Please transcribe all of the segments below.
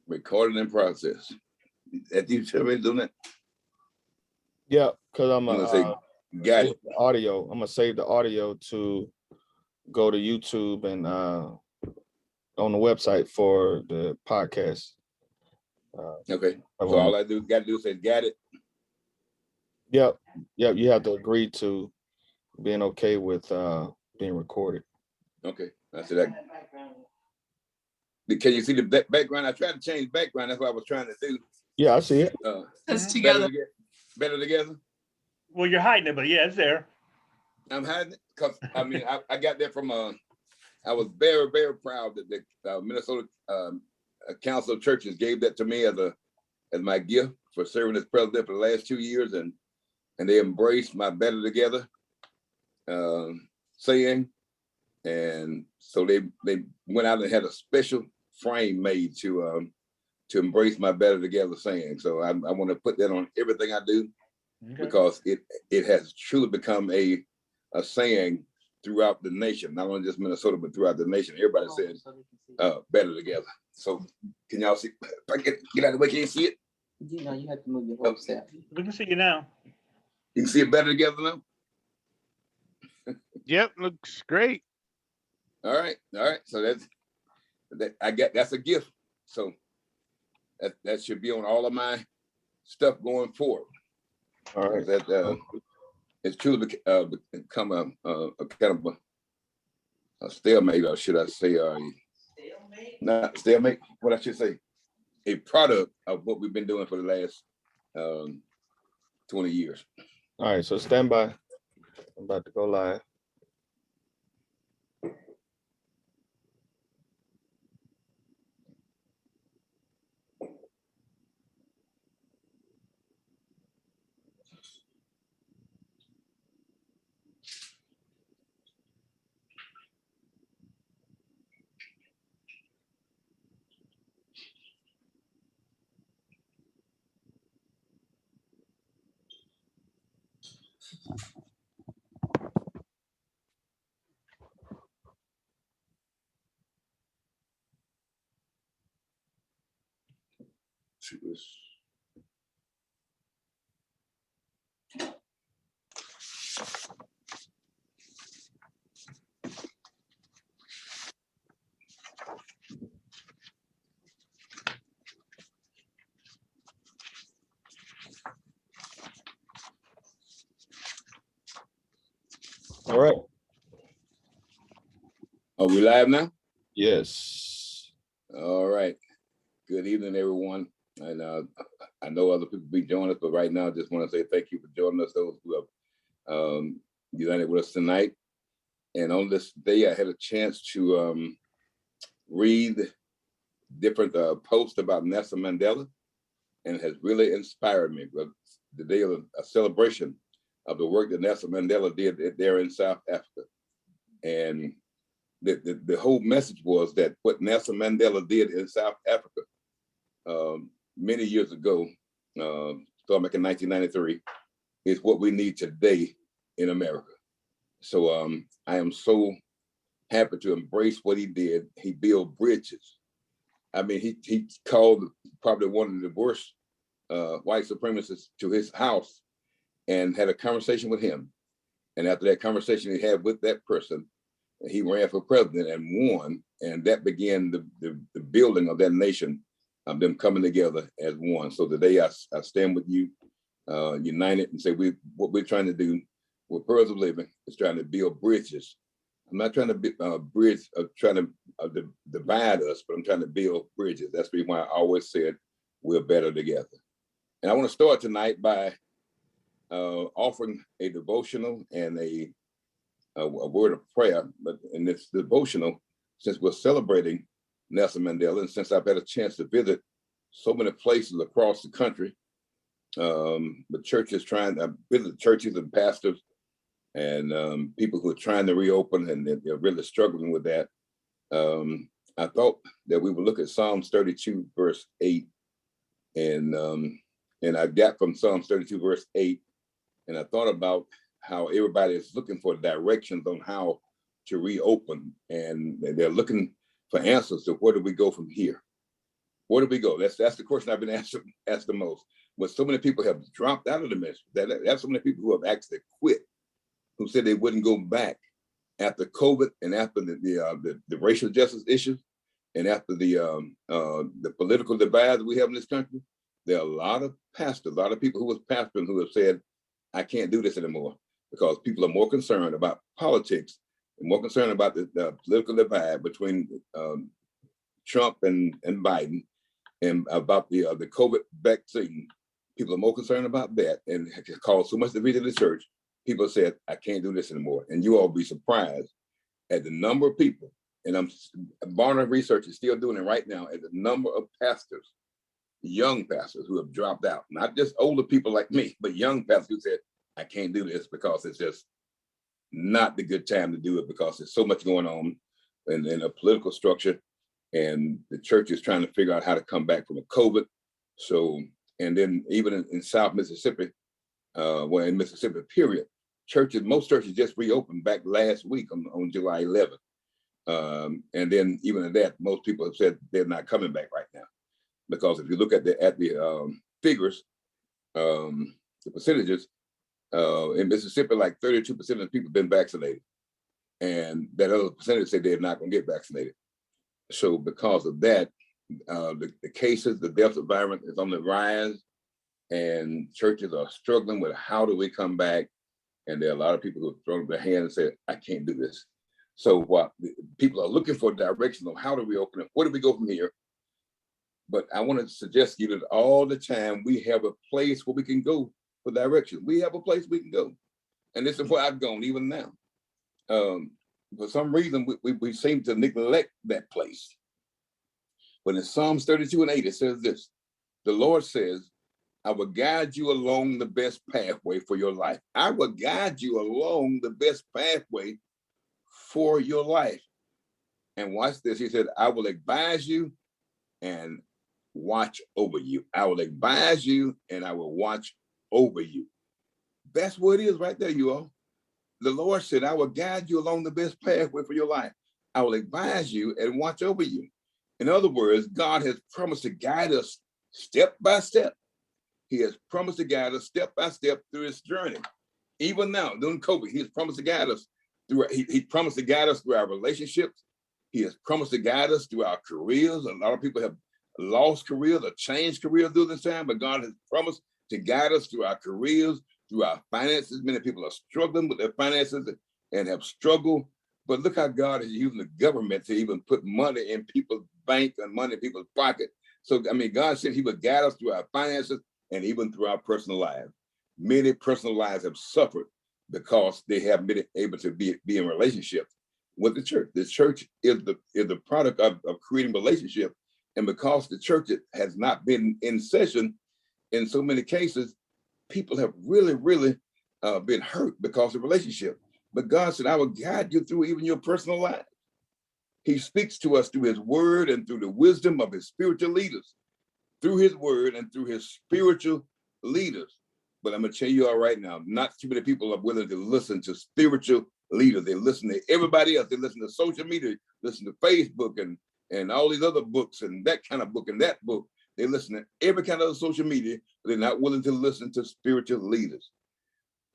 Recording in process. That you already doing that? Yeah, because I'm gonna gonna say, got it. Audio. I'm gonna save the audio to go to YouTube and on the website for the podcast. Okay. So all I got to do is say, got it. Yep. You have to agree to being okay with being recorded. Okay. I said that. Can you see the background? I tried to change background. That's what I was trying to do. Yeah, I see it. It's together. Better together. Well, you're hiding it, but yeah, it's there. I'm hiding it because I got that from I was very, very proud that the Minnesota Council of Churches gave that to me as my gift for serving as president for the last 2 years, and they embraced my Better Together saying, and so they went out and had a special frame made to embrace my Better Together saying. So I want to put that on everything I do, because it has truly become a saying throughout the nation, not only just Minnesota, but throughout the nation. Everybody says Better Together. So can y'all see? If I get out of the way, can you see it? You know, you have to move your whole self. We can see you now. You can see it Better Together now? Yep, looks great. All right. So that's a gift. So that should be on all of my stuff going forward. All right. That it's truly become a kind of a stalemate, or should I say, not stalemate, what I should say, a product of what we've been doing for the last 20 years. All right, so stand by. I'm about to go live. All right. Are we live now? Yes. All right. Good evening, everyone. And I know other people be joining us, but right now I just want to say thank you for joining us, those who have united with us tonight. And on this day, I had a chance to read different posts about Nelson Mandela, and it has really inspired me. But the day of a celebration of the work that Nelson Mandela did there in South Africa. And the whole message was that what Nelson Mandela did in South Africa many years ago, starting back in 1993, is what we need today in America. So I am so happy to embrace what he did. He built bridges. I mean, he called probably one of the worst white supremacists to his house and had a conversation with him. And after that conversation he had with that person, he ran for president and won. And that began the building of that nation, of them coming together as one. So today I stand with you, united, and say what we're trying to do with Pearls of Living is trying to build bridges. I'm not trying to trying to divide us, but I'm trying to build bridges. That's the reason why I always said we're better together. And I want to start tonight by offering a devotional and a word of prayer. But in this devotional, since we're celebrating Nelson Mandela, and since I've had a chance to visit so many places across the country, the churches visit churches and pastors and people who are trying to reopen, and they're really struggling with that. I thought that we would look at Psalms 32, verse 8, and I got from Psalms 32, verse 8, and I thought about how everybody is looking for directions on how to reopen, and they're looking for answers to where do we go from here. Where do we go? That's the question I've been asked the most. When so many people have dropped out of the ministry, that's so many people who have actually quit, who said they wouldn't go back after COVID and after the racial justice issues and after the political divide that we have in this country. There are a lot of pastors, a lot of people who was pastoring who have said, I can't do this anymore, because people are more concerned about politics and more concerned about the political divide between Trump and Biden, and about the COVID vaccine. People are more concerned about that, and it caused so much division in the church. People said, I can't do this anymore. And you all be surprised at the number of people, and Barna Research is still doing it right now, at the number of pastors, young pastors who have dropped out, not just older people like me, but young pastors who said, I can't do this because it's just not the good time to do it, because there's so much going on in a political structure, and the church is trying to figure out how to come back from a COVID. So, and then even in South Mississippi, well, in Mississippi, period, most churches just reopened back last week on July 11th. And then even at that, most people have said they're not coming back right now, because if you look at the figures, the percentages, in Mississippi, like 32% of the people have been vaccinated, and that other percentage say they're not going to get vaccinated. So because of that, the cases, the death environment is on the rise, and churches are struggling with how do we come back. And there are a lot of people who have thrown up their hands and said, I can't do this. So what people are looking for direction on how to reopen it, where do we go from here? But I want to suggest to you that all the time we have a place where we can go for direction. We have a place we can go. And this is where I've gone even now. For some reason, we seem to neglect that place. But in Psalms 32:8, it says this: the Lord says, I will guide you along the best pathway for your life. I will guide you along the best pathway for your life. And watch this. He said, I will advise you and watch over you. I will advise you and I will watch over you. That's what it is right there, you all. The Lord said, I will guide you along the best pathway for your life. I will advise you and watch over you. In other words, God has promised to guide us step by step. He has promised to guide us step by step through this journey. Even now, during COVID, he has promised to guide us through. He promised to guide us through our relationships. He has promised to guide us through our careers. A lot of people have lost careers or changed careers through this time, but God has promised to guide us through our careers, through our finances. Many people are struggling with their finances and have struggled. But look how God is using the government to even put money in people's bank and money in people's pocket. So, I mean, God said he would guide us through our finances and even through our personal lives. Many personal lives have suffered because they haven't been able to be in relationships with the church. The church is the product of creating relationship. And because the church has not been in session, in so many cases, people have really, really been hurt because of relationship. But God said, I will guide you through even your personal life. He speaks to us through his word and through the wisdom of his spiritual leaders, through his word and through his spiritual leaders. But I'm going to tell you all right now, not too many people are willing to listen to spiritual leaders. They listen to everybody else. They listen to social media, listen to Facebook and all these other books and that kind of book and that book. They listen to every kind of social media, but they're not willing to listen to spiritual leaders.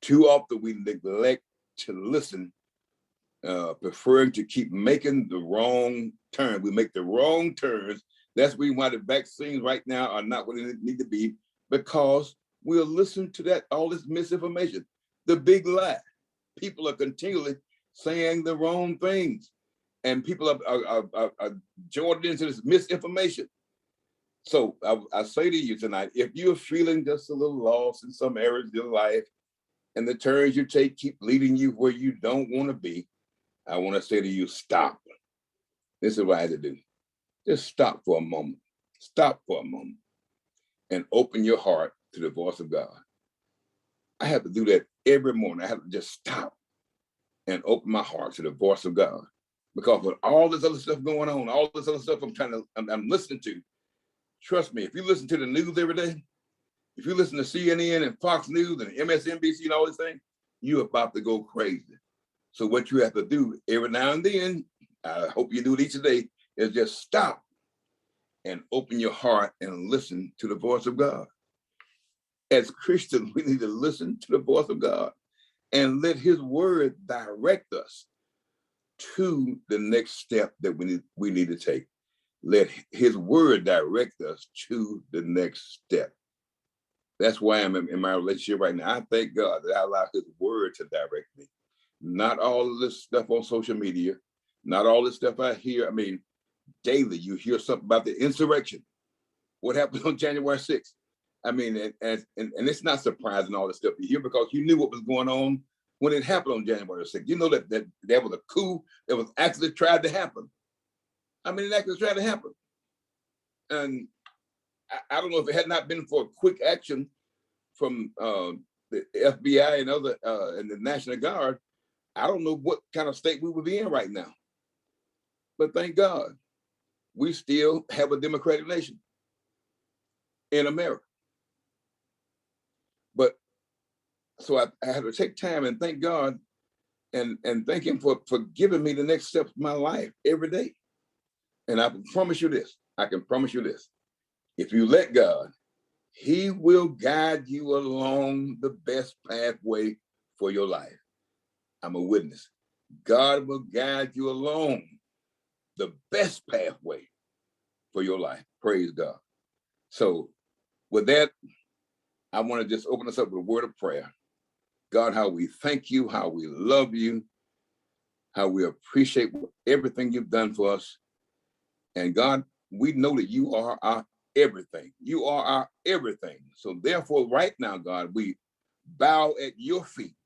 Too often we neglect to listen, preferring to keep making the wrong turn. We make the wrong turns. That's the reason why the vaccines right now are not what they need to be, because we'll listen to all this misinformation, the big lie. People are continually saying the wrong things, and people are joined into this misinformation. So I say to you tonight, if you're feeling just a little lost in some areas of your life, and the turns you take keep leading you where you don't want to be, I want to say to you, stop. This is what I had to do. Just stop for a moment. Stop for a moment and open your heart to the voice of God. I have to do that every morning. I have to just stop and open my heart to the voice of God. Because with all this other stuff going on, all this other stuff I'm listening to, trust me, if you listen to the news every day, if you listen to CNN and Fox News and MSNBC and all these things, you're about to go crazy. So what you have to do every now and then, I hope you do it each day, is just stop and open your heart and listen to the voice of God. As Christians, we need to listen to the voice of God and let his word direct us to the next step that we need to take. Let his word direct us to the next step. That's why I'm in my relationship right now. I thank God that I allow his word to direct me. Not all of this stuff on social media, not all this stuff I hear. I mean, daily you hear something about the insurrection. What happened on January 6th? I mean, and it's not surprising all the stuff you hear because you knew what was going on when it happened on January 6th. You know that was a coup that was actually tried to happen. I mean, it actually tried to happen. And I don't know if it had not been for a quick action from the FBI and other and the National Guard, I don't know what kind of state we would be in right now. But thank God, we still have a democratic nation in America. But so I had to take time and thank God and thank him for giving me the next steps of my life every day. And I can promise you this, if you let God, he will guide you along the best pathway for your life. I'm a witness. God will guide you along the best pathway for your life. Praise God. So with that, I want to just open us up with a word of prayer. God, how we thank you, how we love you, how we appreciate everything you've done for us. And God, we know that you are our everything. You are our everything. So therefore, right now, God, we bow at your feet.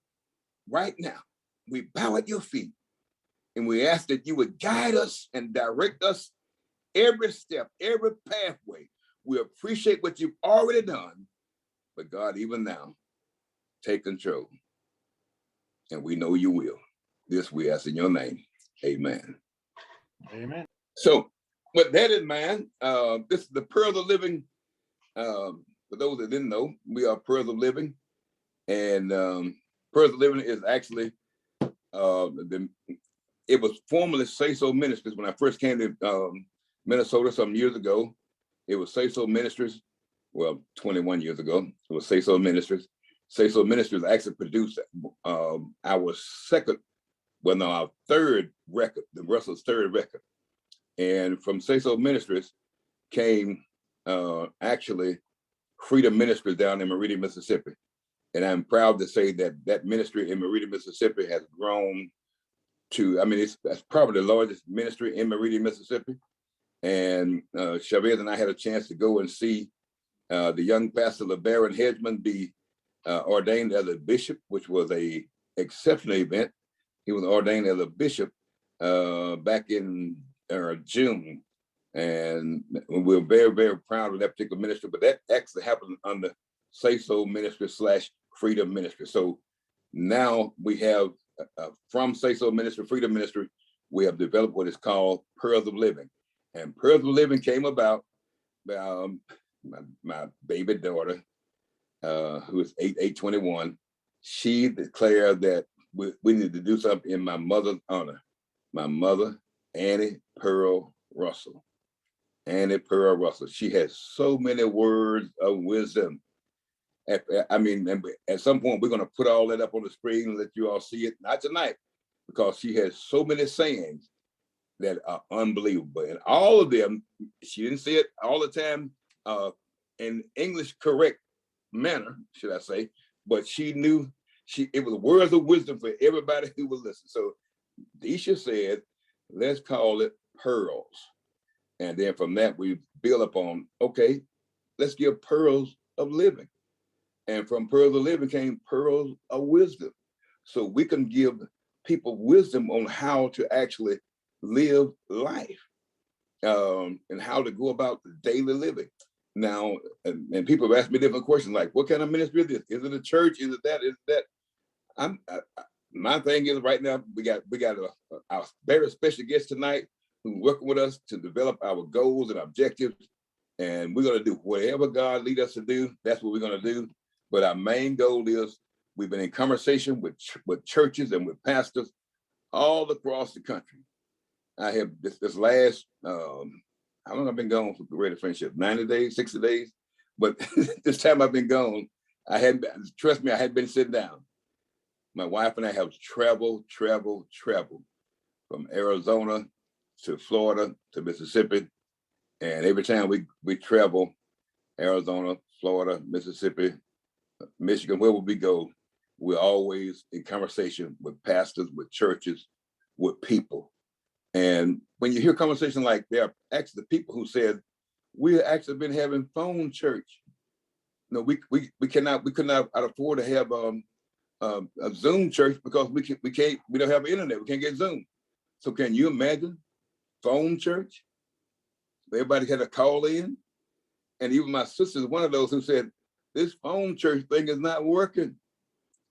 Right now, we bow at your feet. And we ask that you would guide us and direct us every step, every pathway. We appreciate what you've already done. But God, even now, take control. And we know you will. This we ask in your name. Amen. Amen. So with that in mind, this is the Pearls of Living. For those that didn't know, we are Pearls of Living. And Pearls of Living is actually, it was formerly Say So Ministries. When I first came to Minnesota some years ago, it was Say So Ministries. Well, 21 years ago, it was Say So Ministries. Say So Ministries actually produced our third record, the Russell's third record. And from Say So Ministries came actually Freedom Ministries down in Meridian, Mississippi. And I'm proud to say that that ministry in Meridian, Mississippi has grown to, I mean, that's probably the largest ministry in Meridian, Mississippi. And Chavez and I had a chance to go and see the young pastor LeBaron Hedgeman be ordained as a bishop, which was a exceptional event. He was ordained as a bishop back in June. And we're very, very proud of that particular ministry, but that actually happened under Say So Ministry / Freedom Ministry. So now we have from Say So Ministry, Freedom Ministry, we have developed what is called Pearls of Living. And Pearls of Living came about my baby daughter, who is 8/21. She declared that we need to do something in my mother's honor. My mother, Annie Pearl Russell. Annie Pearl Russell. She has so many words of wisdom. I mean, at some point, we're going to put all that up on the screen and let you all see it. Not tonight, because she has so many sayings that are unbelievable. And all of them, she didn't say it all the time in English correct manner, should I say, but she knew it was words of wisdom for everybody who would listen. So Deisha said, let's call it Pearls. And then from that, we build upon, okay, let's give Pearls of Living. And from Pearls of Living came Pearls of Wisdom. So we can give people wisdom on how to actually live life and how to go about daily living. Now, and people have asked me different questions like, what kind of ministry is this? Is it a church? Is it that? Is it that? My thing is right now, we got a very special guest tonight who's working with us to develop our goals and objectives. And we're going to do whatever God leads us to do. That's what we're going to do. But our main goal is we've been in conversation with churches and with pastors all across the country. I have this last, how long I've been gone for Greater Friendship? 90 days, 60 days. But this time I've been gone, trust me, I hadn't been sitting down. My wife and I have traveled from Arizona to Florida to Mississippi. And every time we travel, Arizona, Florida, Mississippi, Michigan, wherever we go, we're always in conversation with pastors, with churches, with people. And when you hear conversation like there are actually people who said, we actually been having phone church. No, we could not afford to have a Zoom church because we don't have internet. We can't get Zoom. So can you imagine phone church? Everybody had to call in. And even my sister is one of those who said, this phone church thing is not working.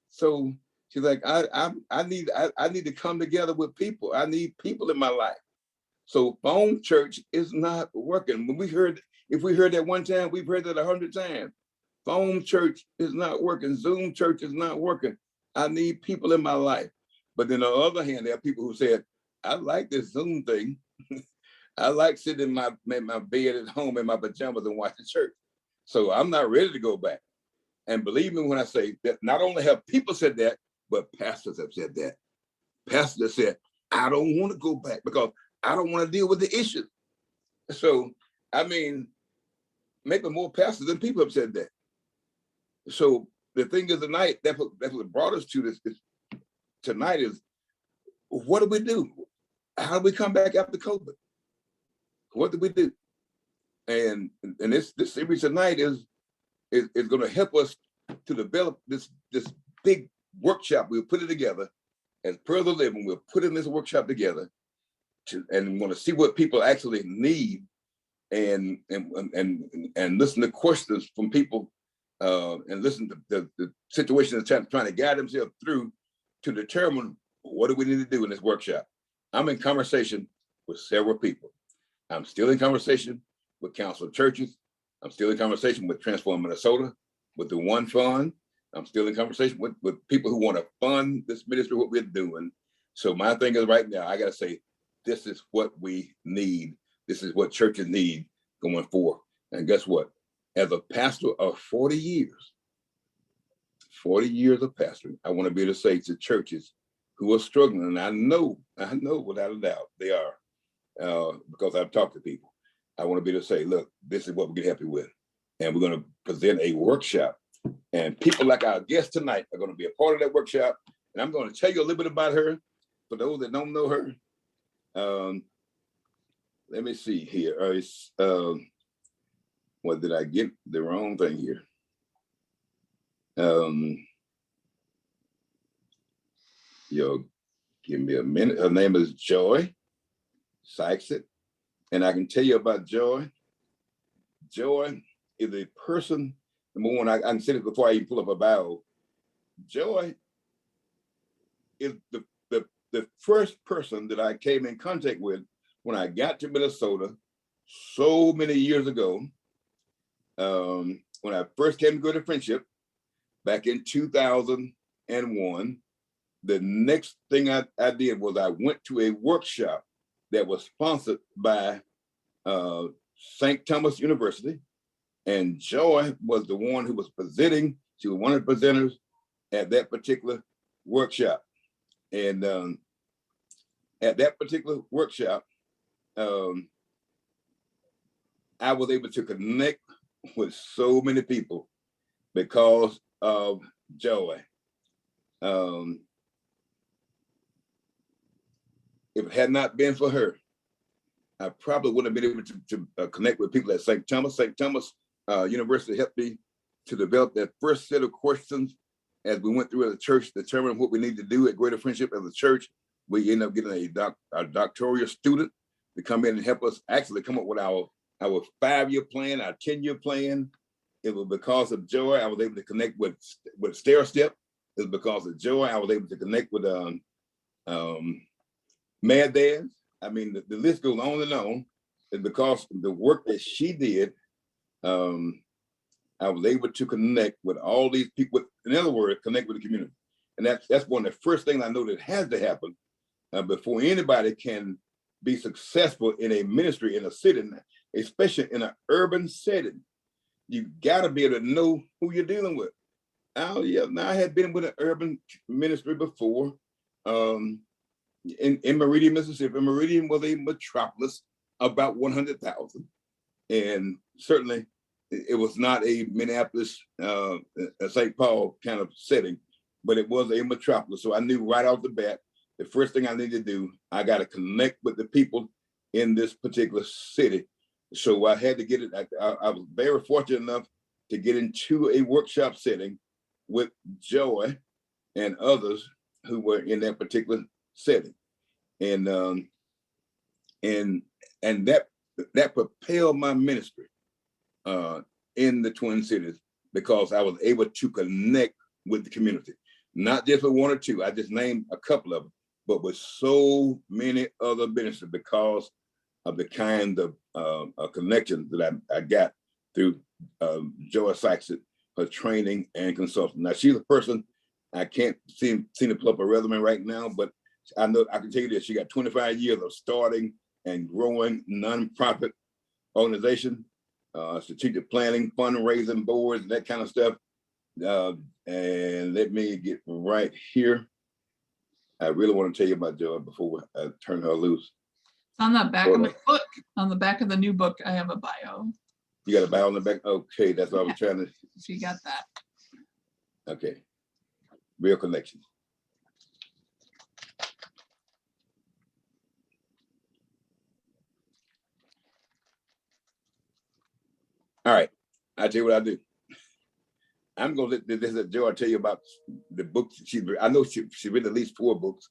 So she's like, I need to come together with people. I need people in my life. So phone church is not working. If we heard that one time, we've heard that 100 times. Phone church is not working. Zoom church is not working. I need people in my life. But then on the other hand, there are people who said, I like this Zoom thing. I like sitting in my bed at home in my pajamas and watching church. So I'm not ready to go back. And believe me when I say that not only have people said that, but pastors have said that. Pastors have said, I don't want to go back because I don't want to deal with the issues. So, I mean, maybe more pastors than people have said that. So the thing is tonight, that's what brought us to this tonight is, what do we do? How do we come back after COVID? What do we do? And this series tonight is going to help us to develop this big workshop. We'll put it together as per the living. We'll put in this workshop together and want to see what people actually need and listen to questions from people and listen to the situations trying to guide themselves through to determine what do we need to do in this workshop. I'm in conversation with several people. I'm still in conversation with Council of Churches. I'm still in conversation with Transform Minnesota, with the One Fund. I'm still in conversation with people who want to fund this ministry, what we're doing. So my thing is right now, I got to say, this is what we need. This is what churches need going forward. And guess what? As a pastor of 40 years of pastoring, I want to be able to say to churches who are struggling, and I know without a doubt they are, because I've talked to people. I want to be able to say, look, this is what we can help you with. And we're going to present a workshop. And people like our guest tonight are going to be a part of that workshop. And I'm going to tell you a little bit about her. For those that don't know her, let me see here. What did I get the wrong thing here? Give me a minute. Her name is Joy Skjegstad. And I can tell you about Joy. Joy is a person, number one, I can say this before I even pull up a bio. Joy is the first person that I came in contact with when I got to Minnesota so many years ago. When I first came to Greater Friendship back in 2001, the next thing I did was I went to a workshop that was sponsored by St. Thomas University. And Joy was the one who was presenting. She was one of the presenters at that particular workshop. And at that particular workshop, I was able to connect with so many people because of Joy. If it had not been for her, I probably wouldn't have been able to connect with people at St. Thomas. St. Thomas University helped me to develop that first set of questions as we went through as a church, determining what we need to do at Greater Friendship as a church. We ended up getting a doctoral student to come in and help us actually come up with our 5-year plan, our 10-year plan. It was because of Joy I was able to connect with Stair Step. It was because of Joy I was able to connect with Mad Dads. I mean, the list goes on and on. It's because of the work that she did, I was able to connect with all these people. In other words, connect with the community. And that's one of the first things I know that has to happen before anybody can be successful in a ministry in a city, especially in an urban setting, you got to be able to know who you're dealing with. Now, I had been with an urban ministry before in Meridian, Mississippi. Meridian was a metropolis, about 100,000. And certainly it was not a Minneapolis, a St. Paul kind of setting, but it was a metropolis. So I knew right off the bat, the first thing I need to do, I got to connect with the people in this particular city. So I had to get it. I was very fortunate enough to get into a workshop setting with Joy and others who were in that particular setting. And that propelled my ministry in the Twin Cities, because I was able to connect with the community, not just with one or two. I just named a couple of them, but with so many other ministers, because of the kind of connection that I got through Joy Saxon, her training and consulting. Now, she's a person, I can't seem to pull up a resume right now, but I know I can tell you this: she got 25 years of starting and growing nonprofit organization, strategic planning, fundraising boards, and that kind of stuff. And let me get right here. I really want to tell you about Joy before I turn her loose. On the back of my book, on the back of the new book, I have a bio. You got a bio on the back? Okay, that's what I was trying to. If you got that. Okay, real connections. All right, I'll tell you what I do. I'm gonna let Joy tell you about the books she's read. I know she read at least 4 books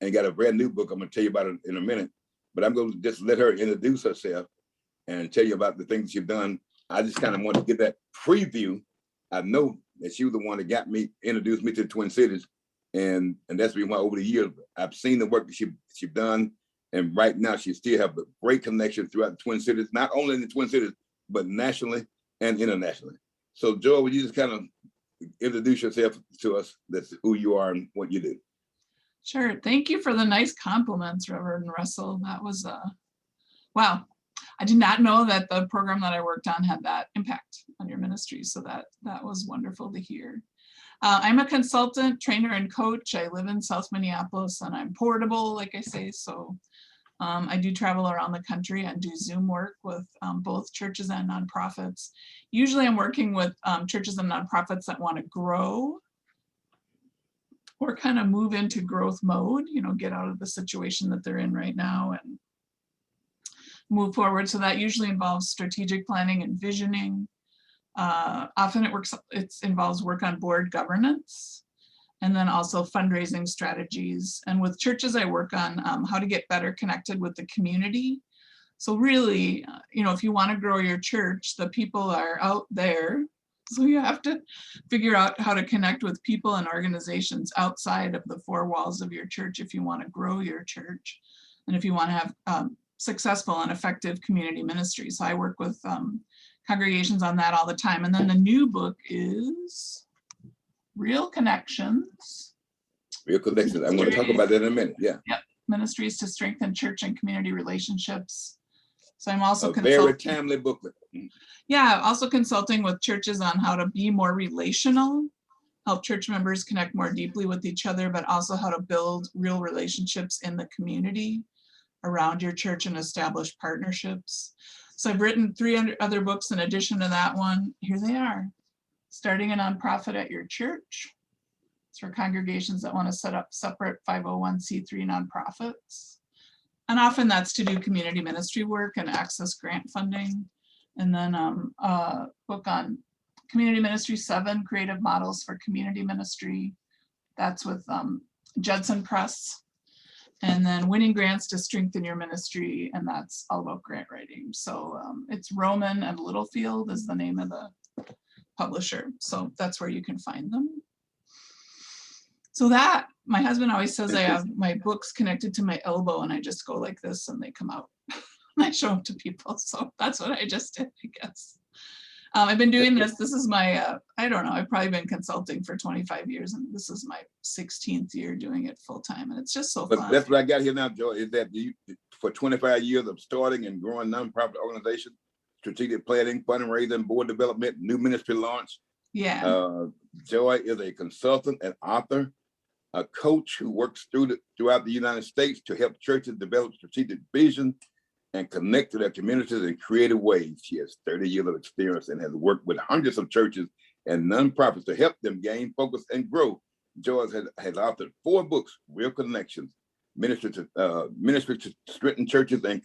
and got a brand new book. I'm gonna tell you about it in a minute, but I'm gonna just let her introduce herself and tell you about the things she's done. I just kind of want to get that preview. I know that she was the one that introduced me to the Twin Cities, and that's the reason why over the years I've seen the work that she's done, and right now she still have a great connection throughout the Twin Cities, not only in the Twin Cities, but nationally and internationally. So Joy, would you just kind of introduce yourself to us? That's who you are and what you do. Sure. Thank you for the nice compliments, Reverend Russell. That was, wow. I did not know that the program that I worked on had that impact on your ministry. So that was wonderful to hear. I'm a consultant, trainer, and coach. I live in South Minneapolis, and I'm portable, like I say. So I do travel around the country and do Zoom work with both churches and nonprofits. Usually I'm working with churches and nonprofits that want to grow or kind of move into growth mode, get out of the situation that they're in right now and move forward. So that usually involves strategic planning and visioning. Often it involves work on board governance, and then also fundraising strategies. And with churches, I work on how to get better connected with the community. So really, if you want to grow your church, the people are out there. So you have to figure out how to connect with people and organizations outside of the 4 walls of your church if you want to grow your church, and if you want to have successful and effective community ministry. So I work with congregations on that all the time. And then the new book is Real Connections. Real Connections. I'm going to talk about that in a minute. Yeah. Yep. Ministries to strengthen church and community relationships. So I'm also very timely booklet. Yeah, also consulting with churches on how to be more relational, help church members connect more deeply with each other, but also how to build real relationships in the community around your church and establish partnerships. So I've written 300 other books in addition to that one. Here they are. Starting a nonprofit at your church. It's for congregations that want to set up separate 501c3 nonprofits. And often that's to do community ministry work and access grant funding. And then a book on community ministry, 7 creative models for community ministry. That's with Judson Press. And then winning grants to strengthen your ministry. And that's all about grant writing. So it's Roman and Littlefield is the name of the publisher. So that's where you can find them. So that, my husband always says I have my books connected to my elbow and I just go like this and they come out. I show them to people. So that's what I just did, I guess. I've been doing this. This is my, I don't know, I've probably been consulting for 25 years and this is my 16th year doing it full time. And it's just so But fun. that's what I got here now, Joy, is that for 25 years of starting and growing nonprofit organization, strategic planning, fundraising, board development, new ministry launch. Yeah. Joy is a consultant and author, a coach who works throughout the United States to help churches develop strategic vision and connect to their communities in creative ways. She has 30 years of experience and has worked with hundreds of churches and nonprofits to help them gain focus and grow. Joy has authored 4 books: Real Connections, Ministry to Strengthen Churches and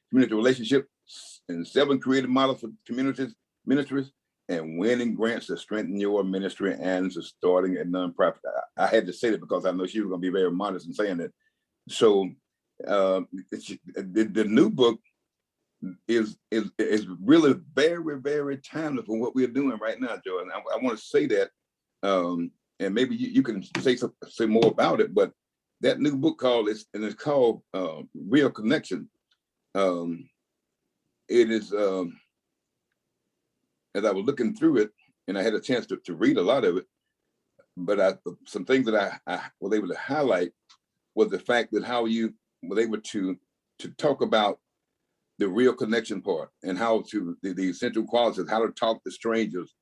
Community Relationships, and 7 creative models for communities, ministries, and winning grants to strengthen your ministry and to starting a nonprofit. I had to say that because I know she was going to be very modest in saying that. So the new book is really very, very timely for what we're doing right now, Joy. And I want to say that, and maybe you can say more about it. But that new book it's called Real Connection. It is. As I was looking through it, and I had a chance to read a lot of it, but some things that I was able to highlight was the fact that how you were able to talk about the real connection part and how to the essential qualities, how to talk to strangers.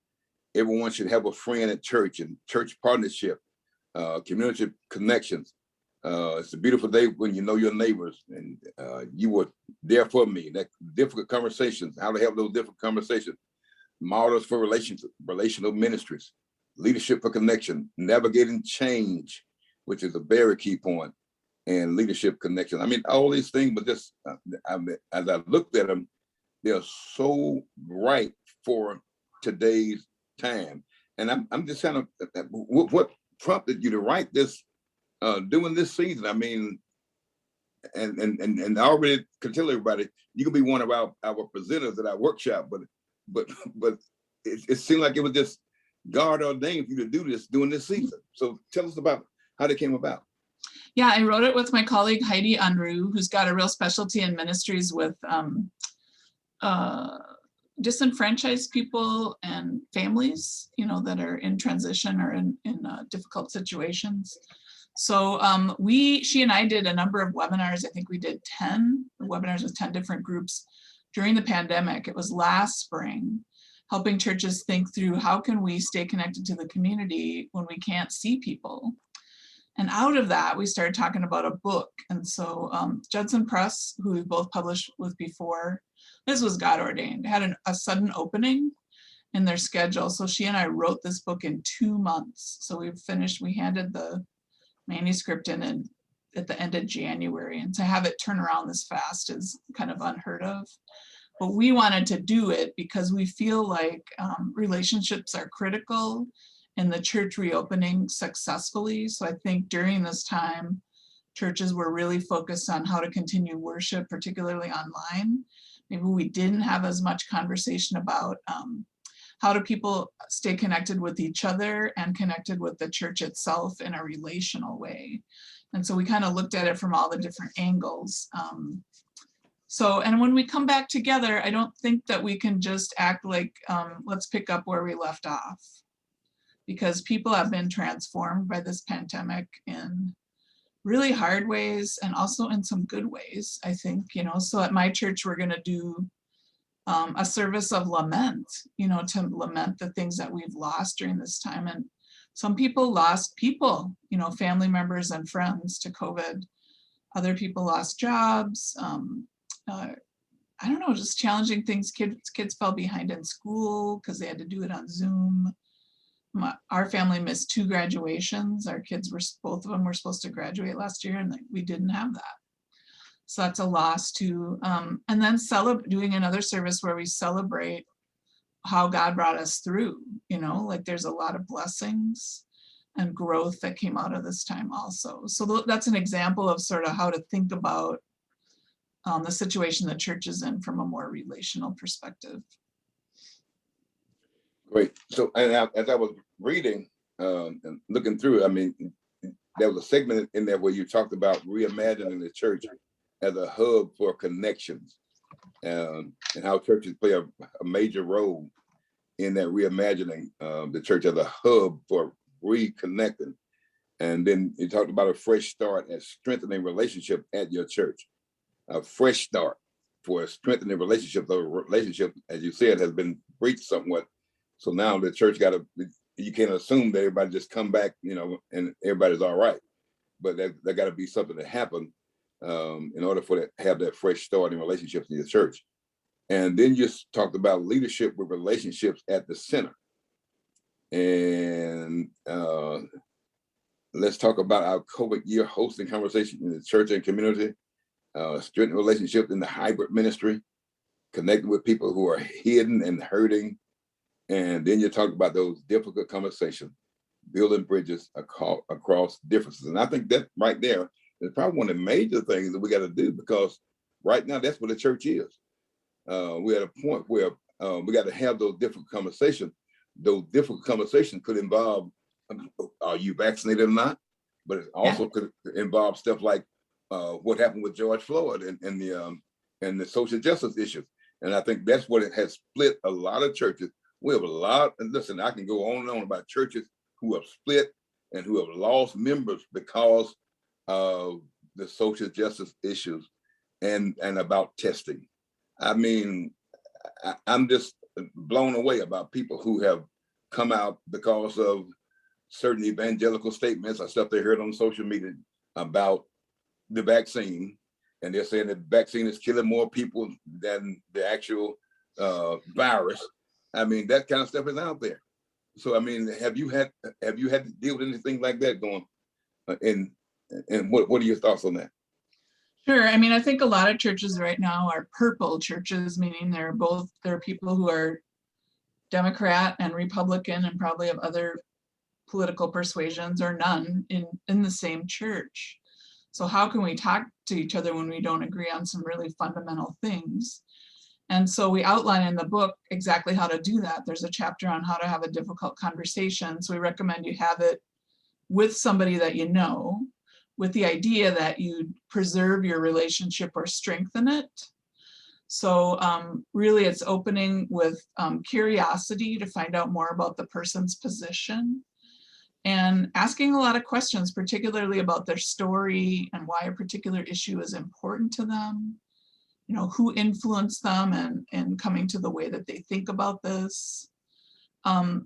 Everyone should have a friend at church and church partnership, community connections. It's a beautiful day when you know your neighbors and you were there for me. That difficult conversations, how to have those difficult conversations. Models for relational ministries, leadership for connection, navigating change, which is a very key point, and leadership connection. I mean, all these things, but just as I looked at them, they're so right for today's time. And I'm just kind of, what prompted you to write this during this season? I mean, and I already can tell everybody, you can be one of our presenters at our workshop, but it seemed like it was just God ordained for you to do this during this season. So tell us about how they came about. Yeah, I wrote it with my colleague Heidi Unruh, who's got a real specialty in ministries with disenfranchised people and families, that are in transition or in difficult situations. So she and I did a number of webinars. I think we did 10 webinars with 10 different groups during the pandemic. It was last spring, helping churches think through how can we stay connected to the community when we can't see people. And out of that, we started talking about a book. And so Judson Press, who we've both published with before, this was God ordained, had a sudden opening in their schedule. So she and I wrote this book in 2 months. So we handed the manuscript in at the end of January, and to have it turn around this fast is kind of unheard of. But we wanted to do it because we feel like relationships are critical in the church reopening successfully. So I think during this time, churches were really focused on how to continue worship, particularly online. Maybe we didn't have as much conversation about how do people stay connected with each other and connected with the church itself in a relational way. And so we kind of looked at it from all the different angles. And when we come back together, I don't think that we can just act like, let's pick up where we left off, because people have been transformed by this pandemic in really hard ways and also in some good ways, I think. So at my church, we're going to do a service of lament, to lament the things that we've lost during this time. And some people lost people, family members and friends to COVID. Other people lost jobs. I don't know, just challenging things. Kids fell behind in school because they had to do it on Zoom. Our family missed 2 graduations. Our kids both of them were supposed to graduate last year, and we didn't have that. So that's a loss too. And then doing another service where we celebrate how God brought us through, like there's a lot of blessings and growth that came out of this time also. So that's an example of sort of how to think about the situation the church is in from a more relational perspective. Great. So as I was reading and looking through, I mean, there was a segment in there where you talked about reimagining the church as a hub for connections and how churches play a major role in that reimagining the church as a hub for reconnecting. And then you talked about a fresh start and strengthening relationship at your church. A fresh start for strengthening relationship. The relationship, as you said, has been breached somewhat. So now the church got to, you can't assume that everybody just come back, you know, and everybody's all right. But there got to be something that happened in order for that have that fresh start in relationships in your church. And then you talked about leadership with relationships at the center. And let's talk about our COVID year hosting conversation in the church and community, strengthening relationships in the hybrid ministry, connecting with people who are hidden and hurting. And then you talk about those difficult conversations, building bridges across differences. And I think that right there is probably one of the major things that we got to do, because right now that's what the church is. We're at a point where we got to have those difficult conversations. Those difficult conversations could involve, are you vaccinated or not? But it also could involve stuff like what happened with George Floyd and the social justice issues. And I think that's what it has split a lot of churches. We have a lot, and listen, I can go on and on about churches who have split and who have lost members because of the social justice issues and about testing. I mean, I'm just blown away about people who have come out because of certain evangelical statements or stuff they heard on social media about the vaccine. And they're saying the vaccine is killing more people than the actual virus. I mean, that kind of stuff is out there. So, I mean, have you had to deal with anything like that going? And what are your thoughts on that? Sure. I mean, I think a lot of churches right now are purple churches, meaning there are people who are Democrat and Republican and probably of other political persuasions or none in the same church. So how can we talk to each other when we don't agree on some really fundamental things? And so we outline in the book exactly how to do that. There's a chapter on how to have a difficult conversation. So we recommend you have it with somebody that you know, with the idea that you preserve your relationship or strengthen it. So really it's opening with curiosity to find out more about the person's position and asking a lot of questions, particularly about their story and why a particular issue is important to them. You know, who influenced them and coming to the way that they think about this.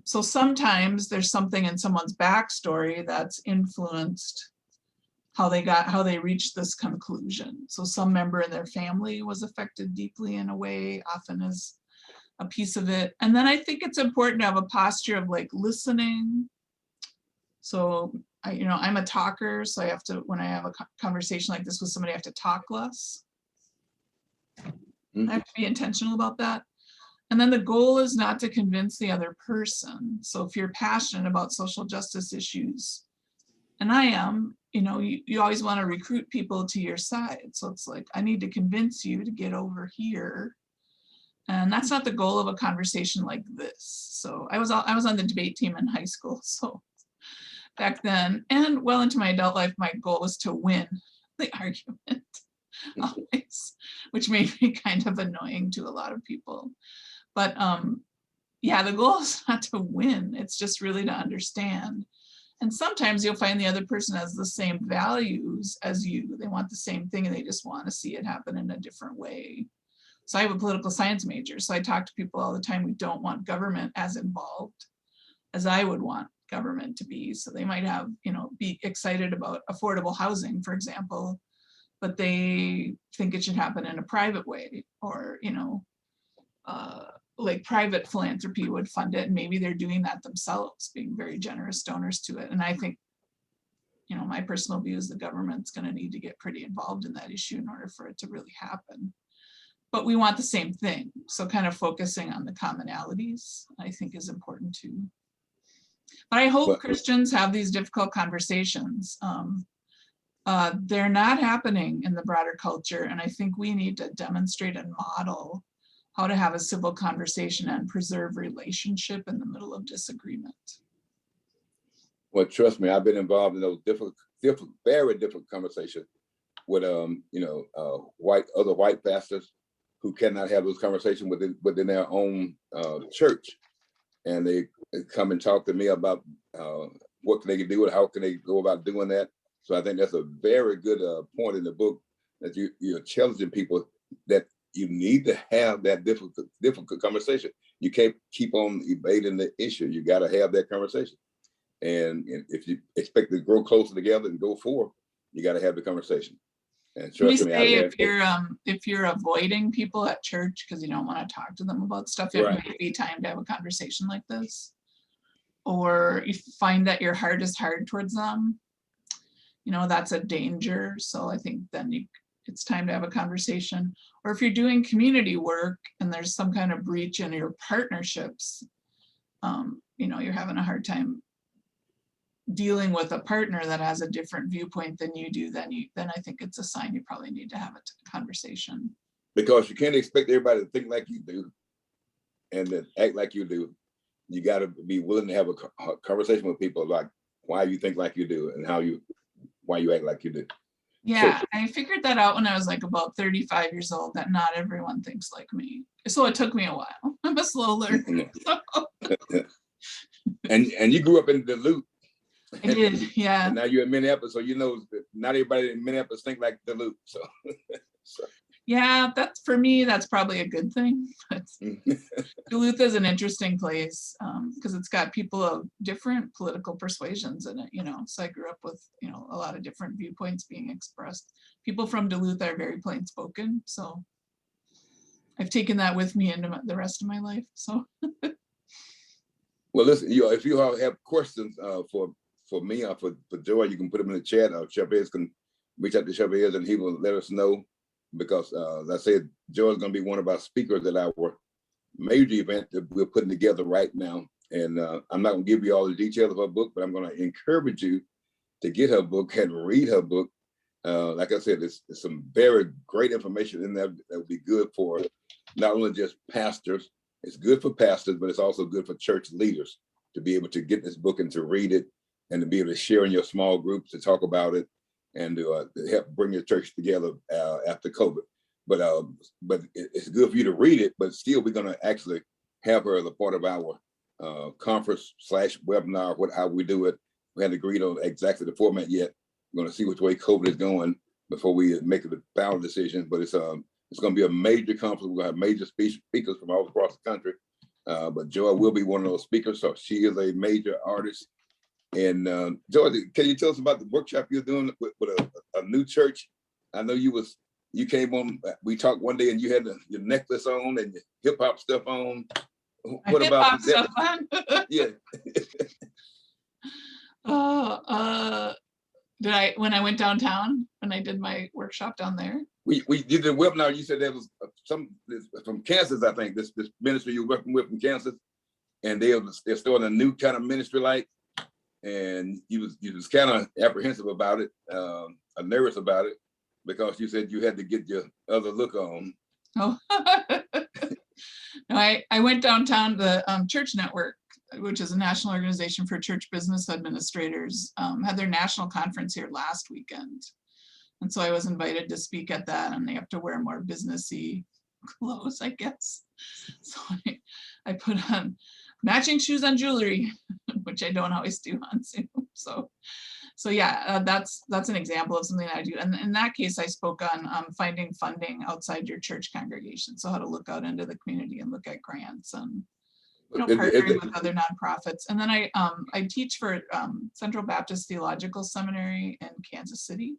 So sometimes there's something in someone's backstory that's influenced how they reached this conclusion. So some member in their family was affected deeply in a way, often as a piece of it. And then I think it's important to have a posture of like listening. So I'm a talker, so I have to, when I have a conversation like this with somebody, I have to talk less. I have to be intentional about that. And then the goal is not to convince the other person. So if you're passionate about social justice issues, and I am, you always want to recruit people to your side. So it's like, I need to convince you to get over here. And that's not the goal of a conversation like this. So I was on the debate team in high school. So back then, and well into my adult life, my goal was to win the argument. Always, which made me kind of annoying to a lot of people. But yeah, the goal is not to win. It's just really to understand. And sometimes you'll find the other person has the same values as you. They want the same thing and they just want to see it happen in a different way. So I have a political science major. So I talk to people all the time who don't want government as involved as I would want government to be. So they might have, be excited about affordable housing, for example, but they think it should happen in a private way, or, like private philanthropy would fund it. And maybe they're doing that themselves, being very generous donors to it. And I think, my personal view is the government's going to need to get pretty involved in that issue in order for it to really happen. But we want the same thing. So kind of focusing on the commonalities, I think, is important too. But I hope Christians have these difficult conversations. They're not happening in the broader culture. And I think we need to demonstrate and model how to have a civil conversation and preserve relationship in the middle of disagreement. Well, trust me, I've been involved in those very difficult conversations with, other white pastors who cannot have those conversations within their own church. and they come and talk to me about what can they do and how can they go about doing that. So I think that's a very good point in the book, that you're challenging people that you need to have that difficult conversation. You can't keep on evading the issue. You got to have that conversation. And if you expect to grow closer together and go forward, you got to have the conversation. And Can we trust me, say I've had if you're avoiding people at church because you don't want to talk to them about stuff, it Right. might be time to have a conversation like this. Or if you find that your heart is hard towards them, you know, that's a danger. So I think then it's time to have a conversation. Or if you're doing community work and there's some kind of breach in your partnerships, you know, you're having a hard time dealing with a partner that has a different viewpoint than you do, then I think it's a sign you probably need to have a conversation. because you can't expect everybody to think like you do and to act like you do. You got to be willing to have a conversation with people like why you think like you do and why you act like you do. Yeah, I figured that out when I was like about 35 years old, that not everyone thinks like me. So it took me a while. I'm a slow learner. And you grew up in Duluth. I did, yeah. And now you're in Minneapolis, so you know that not everybody in Minneapolis think like Duluth. So, Yeah, that's for me, that's probably a good thing. But Duluth is an interesting place because it's got people of different political persuasions in it, you know. So I grew up with, you know, a lot of different viewpoints being expressed. People from Duluth are very plain spoken. So I've taken that with me into the rest of my life. So well, listen, if you all have questions for me or for Joy, you can put them in the chat. Chavez can reach out to Chavez and he will let us know. Because as I said, Joy is going to be one of our speakers at our major event that we're putting together right now. And I'm not going to give you all the details of her book, but I'm going to encourage you to get her book and read her book. Like I said, there's some very great information in there that would be good for not only just pastors. It's good for pastors, but it's also good for church leaders to be able to get this book and to read it and to be able to share in your small groups, to talk about it, and to help bring your church together after COVID. But it's good for you to read it, but still we're gonna actually have her as a part of our conference / webinar, how we do it. We haven't agreed on exactly the format yet. We're gonna see which way COVID is going before we make the final decision, but it's gonna be a major conference. We're gonna have major speakers from all across the country. But Joy will be one of those speakers, so she is a major artist. And Joy, can you tell us about the workshop you're doing with a new church? I know you came on, we talked one day and you had your necklace on and your hip hop stuff on. What about stuff on? Yeah. When I went downtown, when I did my workshop down there? We did the webinar. You said there was some from Kansas, I think, this ministry you're working with from Kansas, and they're starting a new kind of ministry like. And you was kind of apprehensive about it, nervous about it, because you said you had to get your other look on. Oh, no, I went downtown. The Church Network, which is a national organization for church business administrators, had their national conference here last weekend. And so I was invited to speak at that, and they have to wear more businessy clothes, I guess. So I put on matching shoes and jewelry, which I don't always do on Zoom. So yeah, that's an example of something that I do. And in that case, I spoke on finding funding outside your church congregation. So how to look out into the community and look at grants and, you know, partnering with other nonprofits. And then I teach for Central Baptist Theological Seminary in Kansas City,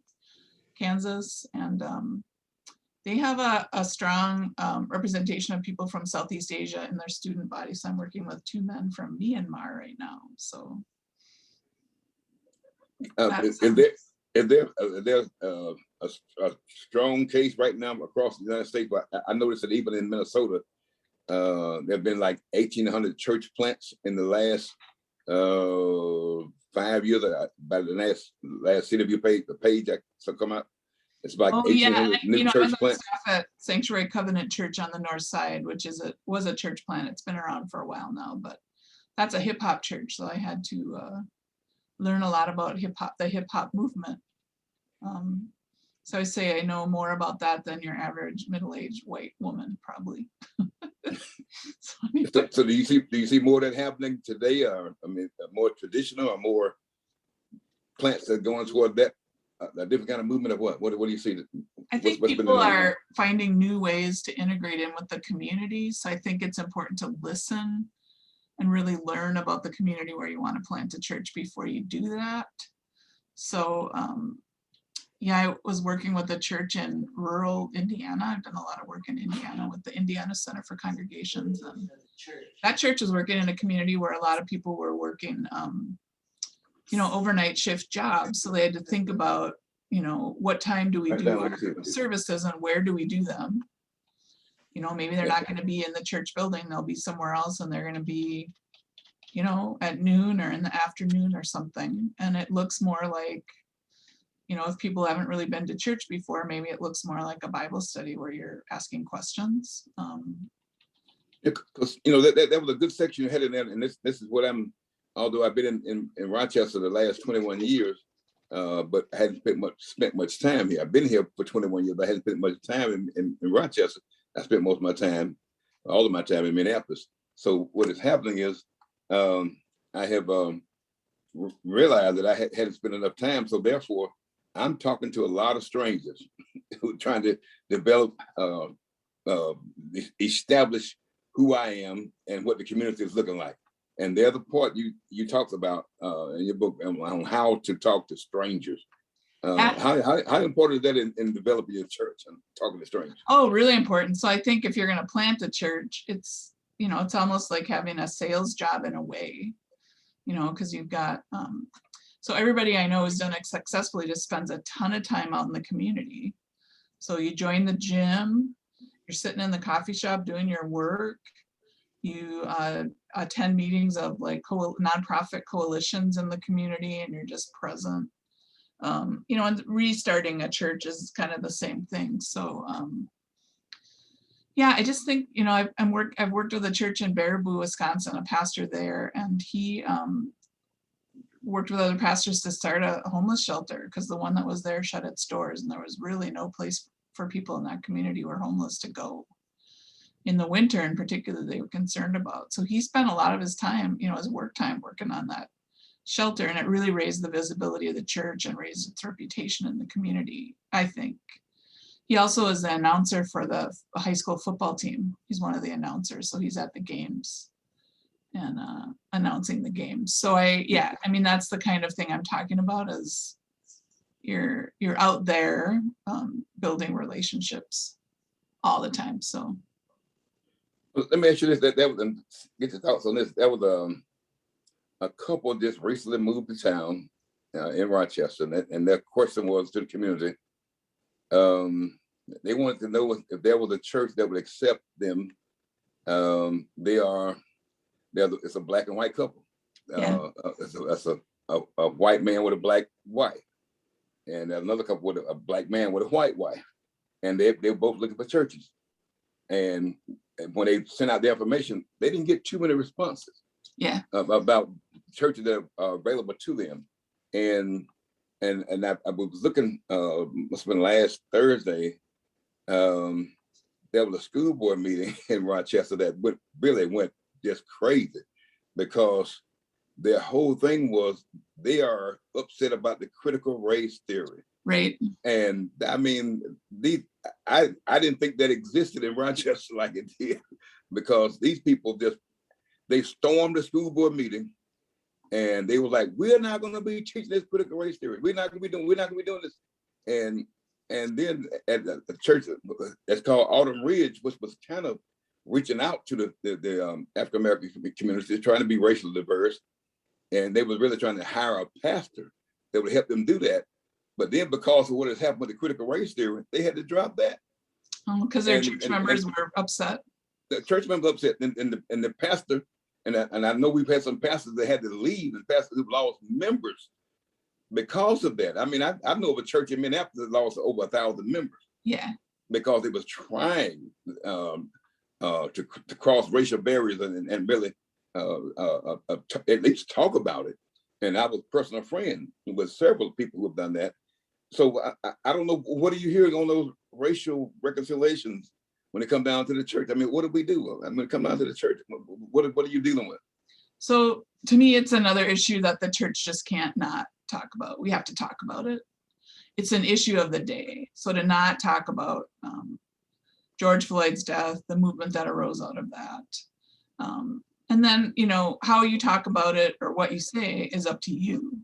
Kansas. And they have a strong representation of people from Southeast Asia in their student body. So I'm working with 2 men from Myanmar right now. So is there a strong case right now across the United States? But I noticed that even in Minnesota, there have been like 1,800 church plants in the last 5 years. By the last CW page, the page that come out. It's like 1,800 new church plants. At Sanctuary Covenant Church on the north side, which was a church plant. It's been around for a while now, but that's a hip hop church. So I had to learn a lot about the hip hop movement. So I say I know more about that than your average middle-aged white woman, probably. So do you see more of that happening today? Or I mean, more traditional or more plants that are going toward that a different kind of movement of what? What do you see? I think What's been the people norm? are finding new ways to integrate in with the community. So I think it's important to listen and really learn about the community where you want to plant a church before you do that. So yeah, I was working with a church in rural Indiana. I've done a lot of work in Indiana with the Indiana Center for Congregations. And that church was working in a community where a lot of people were working, you know, overnight shift jobs. So they had to think about, you know, what time do we do our services and where do we do them? You know, maybe they're not going to be in the church building. They'll be somewhere else and they're going to be, you know, at noon or in the afternoon or something. And it looks more like, you know, if people haven't really been to church before, maybe it looks more like a Bible study where you're asking questions. Because you know that was a good section you had in there, and this is what I'm. Although I've been in Rochester the last 21 years, but I hadn't spent much time here. I've been here for 21 years, but I hadn't spent much time in Rochester. I spent most of my time, all of my time in Minneapolis. So what is happening is I have realized that I hadn't spent enough time. So therefore, I'm talking to a lot of strangers who are trying to develop, establish who I am and what the community is looking like. And the other part you talked about in your book on how to talk to strangers. How important is that in developing your church and talking to strangers? Oh, really important. So I think if you're going to plant a church, it's, you know, it's almost like having a sales job in a way, you know, because you've got, so everybody I know who's done it successfully just spends a ton of time out in the community. So you join the gym, you're sitting in the coffee shop doing your work, you attend meetings of like nonprofit coalitions in the community and you're just present. You know, and restarting a church is kind of the same thing. So yeah, I just think, you know, I've worked with a church in Baraboo, Wisconsin, a pastor there, and he worked with other pastors to start a homeless shelter because the one that was there shut its doors and there was really no place for people in that community who were homeless to go in the winter in particular they were concerned about. So he spent a lot of his time, you know, his work time working on that shelter, and it really raised the visibility of the church and raised its reputation in the community, I think. He also is the announcer for the high school football team. He's one of the announcers, so he's at the games and announcing the games. So I mean, that's the kind of thing I'm talking about is you're out there building relationships all the time. So let me ask you this, that was, get your thoughts on this. That was a couple just recently moved to town in Rochester, and their question was to the community. They wanted to know if there was a church that would accept them. It's a black and white couple. It's a white man with a black wife, and another couple with a black man with a white wife, and they're both looking for churches. And when they sent out the information, they didn't get too many responses. Yeah. About churches that are available to them, and I was looking. Must have been last Thursday. There was a school board meeting in Rochester that went just crazy because their whole thing was they are upset about the critical race theory. Right. And I mean, I didn't think that existed in Rochester like it did, because these people they stormed the school board meeting and they were like, we're not going to be teaching this critical race theory. We're not going to be doing this. And then at the church that's called Autumn Ridge, which was kind of reaching out to the African-American community, trying to be racially diverse. And they were really trying to hire a pastor that would help them do that. But then because of what has happened with the critical race theory, they had to drop that. Because their church members were upset. The church members upset, and the pastor, and I know we've had some pastors that had to leave, and pastors who lost members because of that. I mean, I know of a church in Minneapolis that lost over 1,000 members. Yeah. Because it was trying to cross racial barriers and really at least talk about it. And I was a personal friend with several people who have done that. So I don't know, what are you hearing on those racial reconciliations when it comes down to the church? I mean, what do we do? I mean, come down to the church. What are you dealing with? So to me, it's another issue that the church just can't not talk about. We have to talk about it. It's an issue of the day. So to not talk about George Floyd's death, the movement that arose out of that. And then, you know, how you talk about it or what you say is up to you.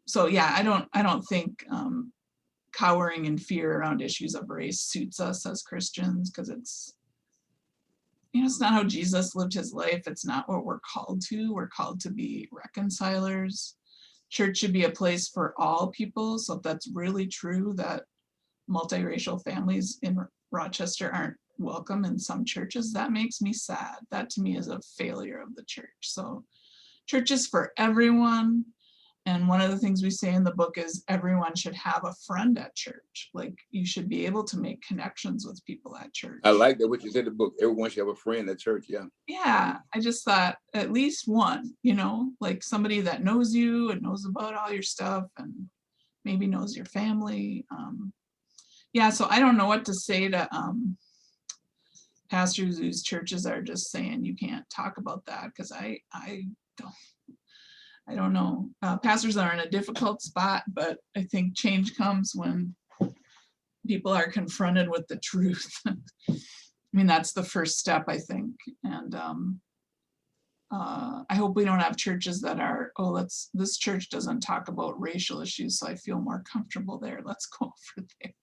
So yeah, I don't think cowering in fear around issues of race suits us as Christians, because it's, you know, it's not how Jesus lived his life. It's not what we're called to. We're called to be reconcilers. Church should be a place for all people. So if that's really true that multiracial families in Rochester aren't welcome in some churches, that makes me sad. That to me is a failure of the church. So church is for everyone. And one of the things we say in the book is everyone should have a friend at church. Like you should be able to make connections with people at church. I like that what you said in the book. Everyone should have a friend at church. Yeah. Yeah, I just thought at least one, you know, like somebody that knows you and knows about all your stuff and maybe knows your family. Yeah, so I don't know what to say to pastors whose churches are just saying you can't talk about that, because I don't know. Pastors are in a difficult spot, but I think change comes when people are confronted with the truth. I mean, that's the first step, I think. And I hope we don't have churches that are, oh, this church doesn't talk about racial issues, so I feel more comfortable there. Let's go over there.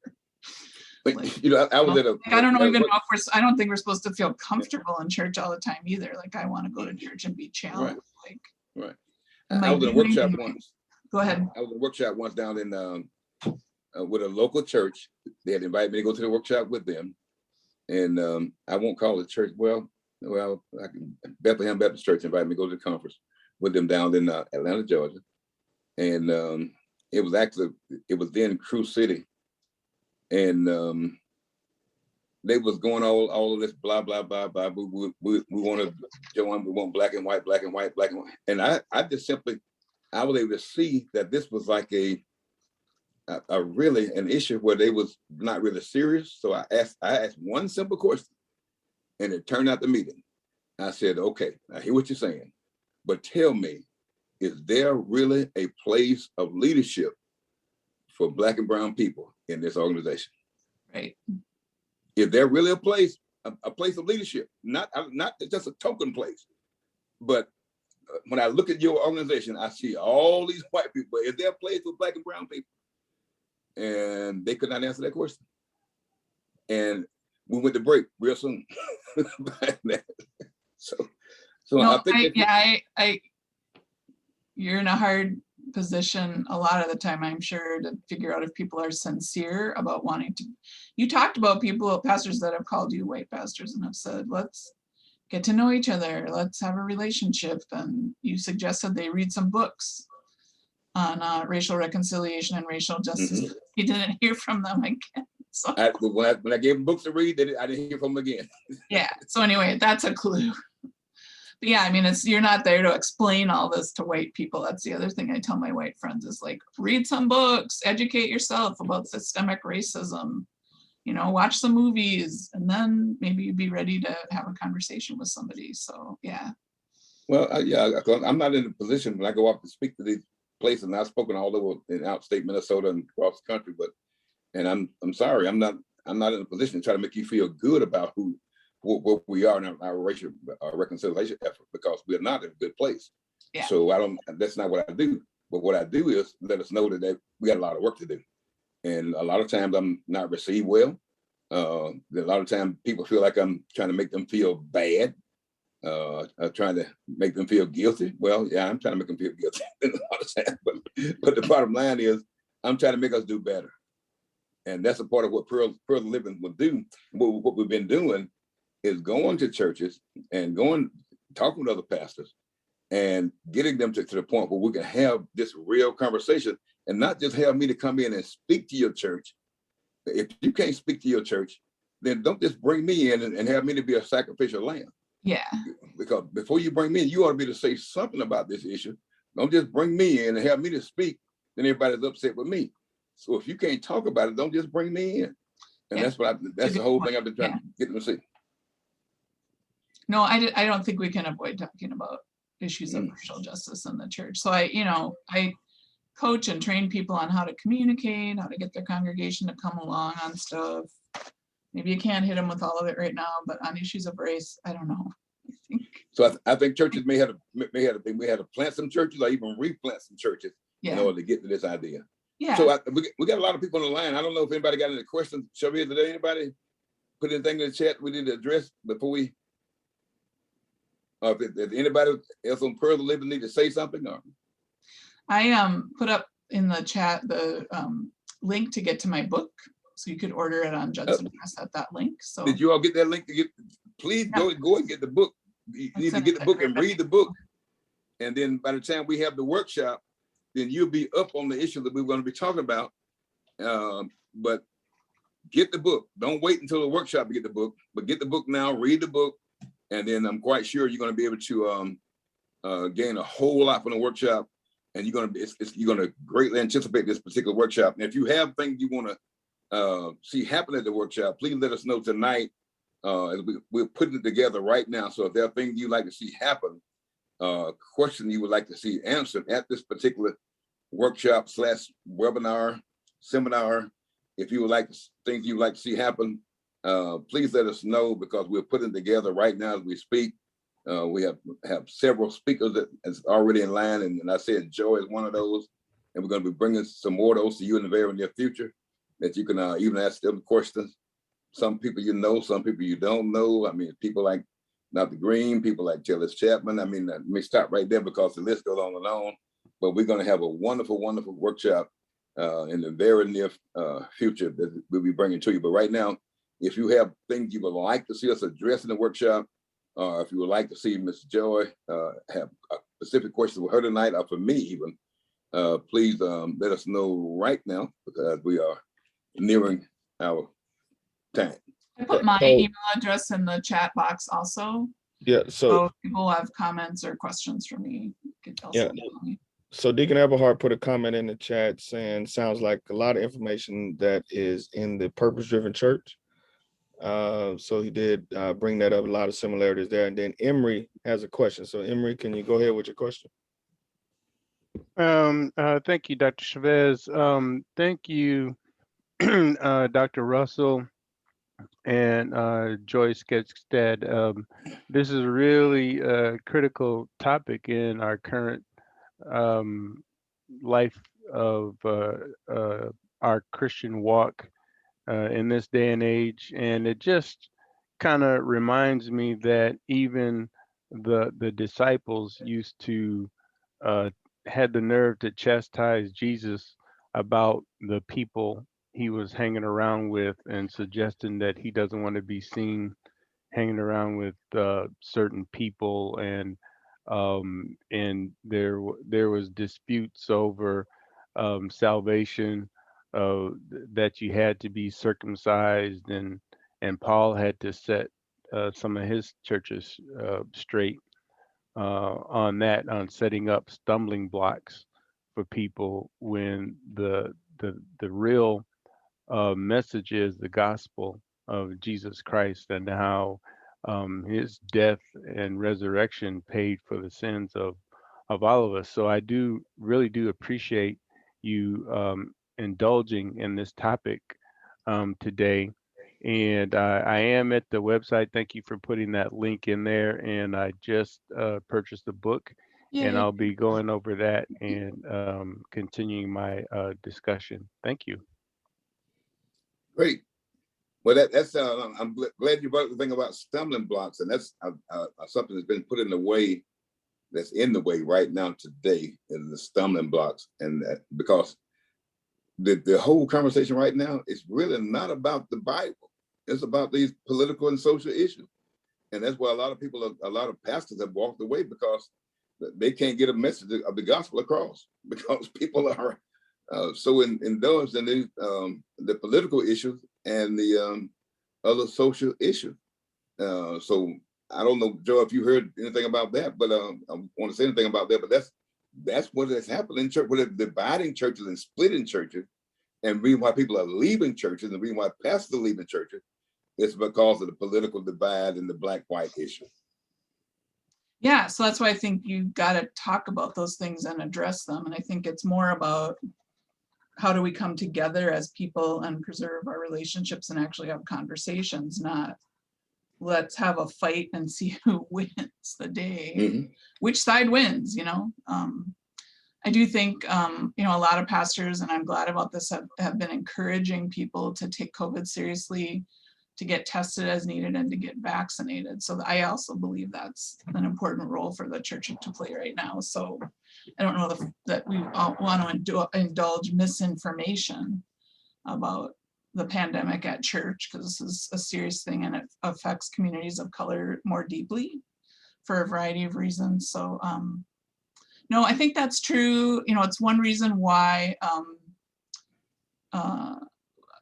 But Like, you know, I was at a. I don't know even know if I don't think we're supposed to feel comfortable in church all the time either. Like I want to go to church and be challenged. Right. Like, Right. am I was in a workshop doing- once. Go ahead. I was in a workshop once down in with a local church. They had invited me to go to the workshop with them, and I won't call it church. Well, Bethlehem Baptist Church invited me to go to the conference with them down in Atlanta, Georgia, and it was then Crew City, and they was going all of this blah blah blah blah. We want to join. We want black and white, black and white, black and white. And I just simply, I was able to see that this was like a really an issue where they was not really serious. So I asked one simple question, and it turned out the meeting. I said, okay, I hear what you're saying, but tell me, is there really a place of leadership for black and brown people in this organization? Right. Is there really a place of leadership? Not just a token place, but when I look at your organization, I see all these white people. Is there a place for black and brown people? And they could not answer that question. And we went to break real soon. so No, I think you're in a hard position a lot of the time, I'm sure, to figure out if people are sincere about wanting to. You talked about pastors that have called you white pastors and have said, let's get to know each other, let's have a relationship. And you suggested they read some books on racial reconciliation and racial justice. Mm-hmm. You didn't hear from them again. So when I gave them books to read, I didn't hear from them again. yeah. So anyway, that's a clue. But yeah, I mean, you're not there to explain all this to white people. That's the other thing I tell my white friends is like, read some books, educate yourself about systemic racism, you know, watch some movies, and then maybe you'd be ready to have a conversation with somebody. So yeah. Well, I'm not in a position when I go off to speak to these places, and I've spoken all over in outstate Minnesota and across the country, and I'm sorry, I'm not in a position to try to make you feel good about what we are in our racial reconciliation effort, because we're not in a good place. Yeah. So that's not what I do. But what I do is let us know that we got a lot of work to do. And a lot of times I'm not received well. A lot of times people feel like I'm trying to make them feel bad, trying to make them feel guilty. Well, yeah, I'm trying to make them feel guilty a lot of times. But the bottom line is I'm trying to make us do better. And that's a part of what Pearl Living will do. What we've been doing is going to churches and talking with other pastors and getting them to the point where we can have this real conversation, and not just have me to come in and speak to your church. If you can't speak to your church, then don't just bring me in and have me to be a sacrificial lamb. Yeah. Because before you bring me in, you ought to be to say something about this issue. Don't just bring me in and have me to speak, then everybody's upset with me. So if you can't talk about it, don't just bring me in. And Yeah. that's the whole thing I've been trying to get them to see. No, I don't think we can avoid talking about issues of racial justice in the church. So I coach and train people on how to communicate, how to get their congregation to come along on stuff. Maybe you can't hit them with all of it right now, but on issues of race, I don't know. I think. So I think churches may have to plant some churches or even replant some churches in order to get to this idea. Yeah. So we got a lot of people on the line. I don't know if anybody got any questions. Shall we today? Anybody put anything in the chat we need to address before we? If anybody else on Pearl of the Living need to say something? Or? I put up in the chat the link to get to my book, so you could order it on Judson Press at that link. So did you all get that link to get? Please go and get the book. You need to get the book and read the book, and then by the time we have the workshop, then you'll be up on the issue that we're going to be talking about. But get the book. Don't wait until the workshop to get the book, but get the book now. Read the book. And then I'm quite sure you're going to be able to gain a whole lot from the workshop, and you're going to greatly anticipate this particular workshop. And if you have things you want to see happen at the workshop, please let us know tonight. As we're putting it together right now. So if there are things you'd like to see happen, questions you would like to see answered at this particular workshop / webinar, seminar, if you would like things you'd like to see happen, please let us know, because we're putting together right now as we speak. We have several speakers that is already in line, and I said Joy is one of those, and we're going to be bringing some more of those to you in the very near future that you can even ask them questions. Some people you know, some people you don't know. I mean, people like Dr. Green, people like Jellis Chapman. I mean, let me stop right there because the list goes on and on. But we're going to have a wonderful, wonderful workshop in the very near future that we'll be bringing to you. But right now, if you have things you would like to see us address in the workshop, or if you would like to see Ms. Joy have a specific question for her tonight, or for me even, please let us know right now, because we are nearing our time. I put my email address in the chat box also. Yeah. So if people have comments or questions for me, you could also email me. So Deacon Eberhard put a comment in the chat saying, sounds like a lot of information that is in the purpose-driven church. So he did bring that up, a lot of similarities there. And then Emery has a question. So Emery, can you go ahead with your question? Thank you, Dr. Chavez. Thank you, Dr. Russell and Joy Skjegstad. This is really a critical topic in our current life of our Christian walk in this day and age. And it just kind of reminds me that even the disciples used to had the nerve to chastise Jesus about the people he was hanging around with, and suggesting that he doesn't want to be seen hanging around with certain people, and there was disputes over salvation, that you had to be circumcised, and Paul had to set some of his churches straight on that, on setting up stumbling blocks for people, when the real message is the gospel of Jesus Christ, and how his death and resurrection paid for the sins of all of us. So I really do appreciate you indulging in this topic today. And I am at the website. Thank you for putting that link in there. And I just purchased the book. Yay. And I'll be going over that and continuing my discussion. Thank you. Great. Well, that's I'm glad you brought up the thing about stumbling blocks, and that's something that's been put in the way, that's in the way right now today, is the stumbling blocks. And because the whole conversation right now is really not about the Bible. It's about these political and social issues. And that's why a lot of pastors have walked away, because they can't get a message of the gospel across, because people are so indulged in the political issues and the other social issues. So I don't know, Joe, if you heard anything about that, but I want to say anything about that, but that's what has happened in church, with dividing churches and splitting churches, And the reason why people are leaving churches, and the reason why pastors are leaving churches, is because of the political divide and the black-white issue. Yeah, so that's why I think you got to talk about those things and address them. And I think it's more about how do we come together as people and preserve our relationships and actually have conversations, not let's have a fight and see who wins the day, which side wins, you know. I do think, you know, a lot of pastors, and I'm glad about this, have been encouraging people to take COVID seriously, to get tested as needed, and to get vaccinated. So I also believe that's an important role for the church to play right now. So I don't know that we all want to indulge misinformation about the pandemic at church, because this is a serious thing and it affects communities of color more deeply for a variety of reasons. So no, I think that's true. You know, it's one reason why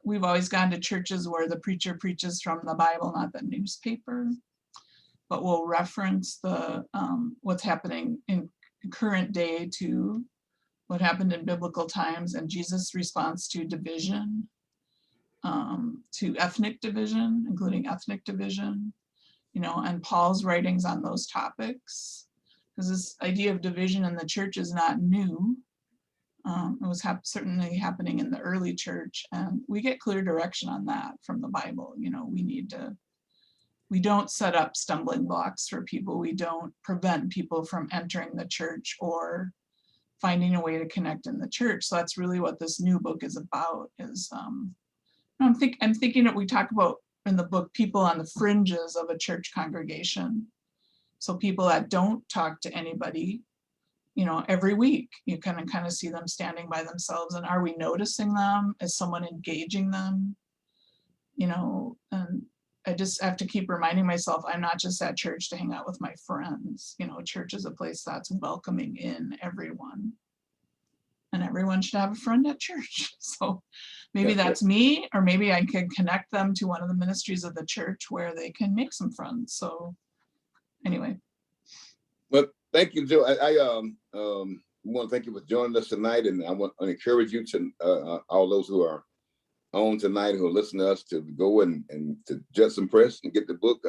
we've always gone to churches where the preacher preaches from the Bible, not the newspaper, but we'll reference the what's happening in current day to what happened in biblical times and Jesus' response to division, to ethnic division, including ethnic division, you know, and Paul's writings on those topics. Because this idea of division in the church is not new. It was certainly happening in the early church, and we get clear direction on that from the Bible. You know, we don't set up stumbling blocks for people. We don't prevent people from entering the church or finding a way to connect in the church. So that's really what this new book is about. Is I'm thinking that we talk about in the book people on the fringes of a church congregation. So people that don't talk to anybody, you know, every week, you can kind of see them standing by themselves. And are we noticing them? Is someone engaging them? You know, and I just have to keep reminding myself, I'm not just at church to hang out with my friends. You know, church is a place that's welcoming in everyone. And everyone should have a friend at church. So maybe that's me, or maybe I can connect them to one of the ministries of the church where they can make some friends. So anyway. Well, thank you, Joe. I want to thank you for joining us tonight, and I want to encourage you to all those who are on tonight who are listening to us to go and to Judson Press and get the book.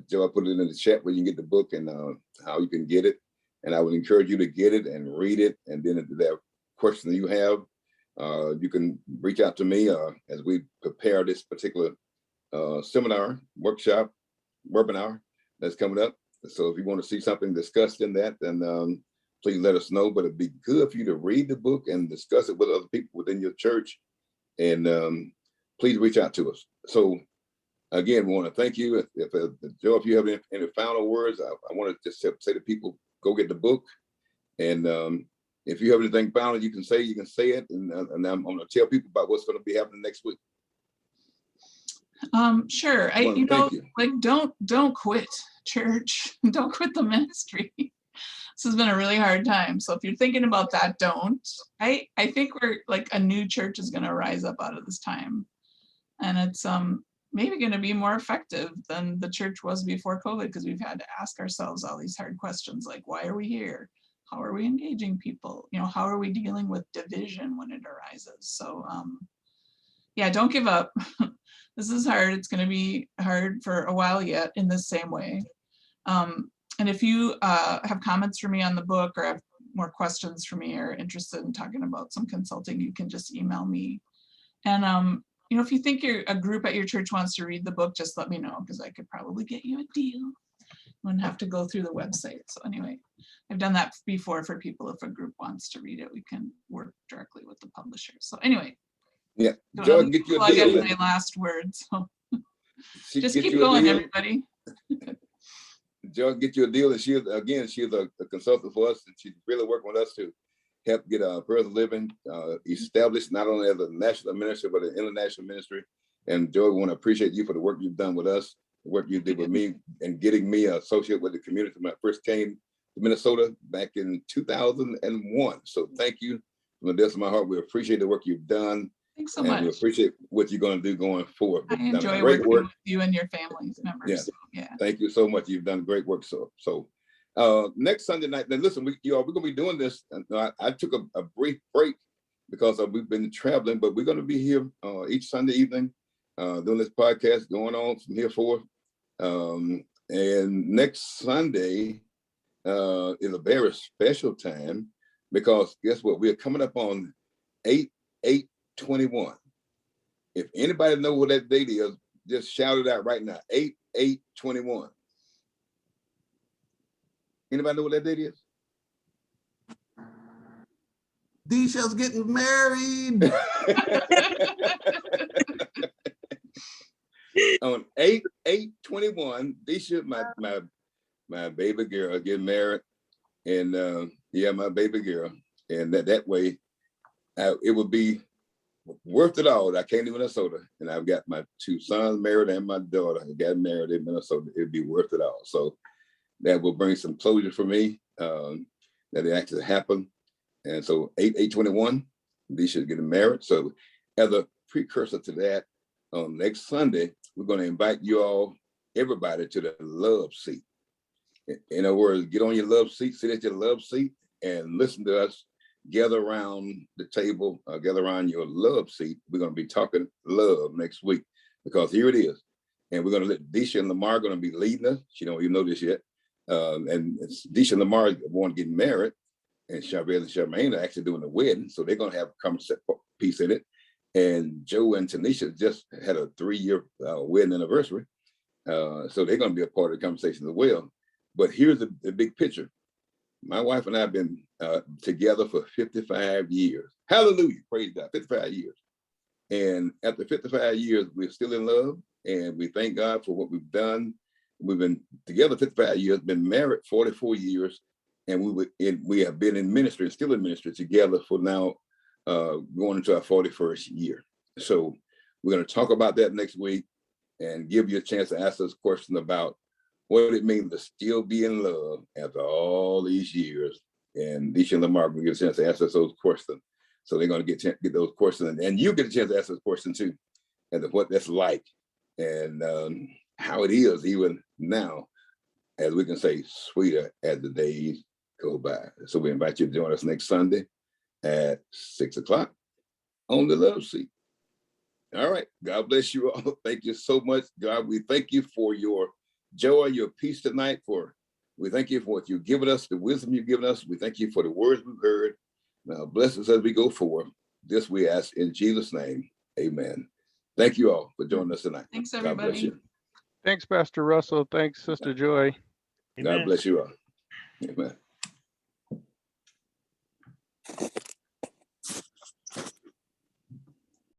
Joe, I put it in the chat where you can get the book and how you can get it. And I would encourage you to get it and read it. And then if there are questions you have, you can reach out to me as we prepare this particular seminar, workshop, webinar that's coming up. So if you want to see something discussed in that, then please let us know. But it'd be good for you to read the book and discuss it with other people within your church. And please reach out to us. So again, we want to thank you. Joe, if you have any final words, I want to just say to people, go get the book. And if you have anything final you can say it. And I'm going to tell people about what's going to be happening next week. Sure. Like don't quit church. Don't quit the ministry. This has been a really hard time. So if you're thinking about that, don't. I think we're like a new church is going to rise up out of this time. And it's maybe going to be more effective than the church was before COVID, because we've had to ask ourselves all these hard questions like, why are we here? How are we engaging people? You know, how are we dealing with division when it arises? So yeah, don't give up. This is hard. It's going to be hard for a while yet in the same way. And if you have comments for me on the book or have more questions for me or interested in talking about some consulting, you can just email me. And you know, if you think a group at your church wants to read the book, just let me know, because I could probably get you a deal. You wouldn't have to go through the website. So anyway, I've done that before for people. If a group wants to read it, we can work directly with the publisher. So anyway. Yeah, Joe, get you a deal. My last words. So just keep going, everybody. Joe, get you a deal. And she's a consultant for us, and she's really working with us to help get Further Living established, not only as a national ministry, but an international ministry. And Joe, we want to appreciate you for the work you've done with us, the work you did with me, and getting me associated with the community when I first came to Minnesota back in 2001. So thank you from the depths of my heart. We appreciate the work you've done. Thanks so much. We appreciate what you're going to do going forward. I enjoy working with you and your family members. Yes. So, yeah. Thank you so much. You've done great work. So next Sunday night, now listen, we're going to be doing this. I took a brief break because we've been traveling, but we're going to be here each Sunday evening doing this podcast going on from here forth. And next Sunday is a very special time because guess what? We're coming up on 8/8/21. If anybody know what that date is, just shout it out right now. 8/8/21. Anybody know what that date is? Disha's getting married. On 8/8/21, Disha, my baby girl, getting married, and yeah, my baby girl, and that way, it would be worth it all. I came to Minnesota, and I've got my 2 sons married, and my daughter got married in Minnesota. It'd be worth it all. So that will bring some closure for me that it actually happened. And so 8/8/21, Disha's getting married. So as a precursor to that, on next Sunday, we're going to invite you all, everybody, to the love seat. In other words, get on your love seat, sit at your love seat, and listen to us gather around the table, gather around your love seat. We're going to be talking love next week because here it is. And we're going to let Disha and Lamar going to be leading us. She don't even know this yet. And Disha and Lamar want to get married, and Chavez and Charmaine are actually doing the wedding. So they're going to have a conversation piece in it. And Joe and Tanisha just had a 3-year wedding anniversary. So they're going to be a part of the conversation as well. But here's the big picture. My wife and I have been together for 55 years. Hallelujah, praise God, 55 years. And after 55 years, we're still in love, and we thank God for what we've done. We've been together 55 years, been married 44 years, and we have been in ministry, still in ministry together for now, going into our 41st year. So we're going to talk about that next week and give you a chance to ask us a question about what it means to still be in love after all these years. And Disha and Lamar will get a chance to ask us those questions. So they're going to get those questions, and you get a chance to ask those questions too, as to what that's like and how it is even now, as we can say, sweeter as the days go by. So we invite you to join us next Sunday at 6 o'clock on the love seat. All right. God bless you all. Thank you so much. God, we thank you for your joy, your peace tonight. We thank you for what you've given us, the wisdom you've given us. We thank you for the words we've heard. Now bless us as we go forward. This we ask in Jesus' name. Amen. Thank you all for joining us tonight. Thanks, God bless everybody. you. Thanks, Pastor Russell. Thanks, Sister Joy. God bless you all. Amen.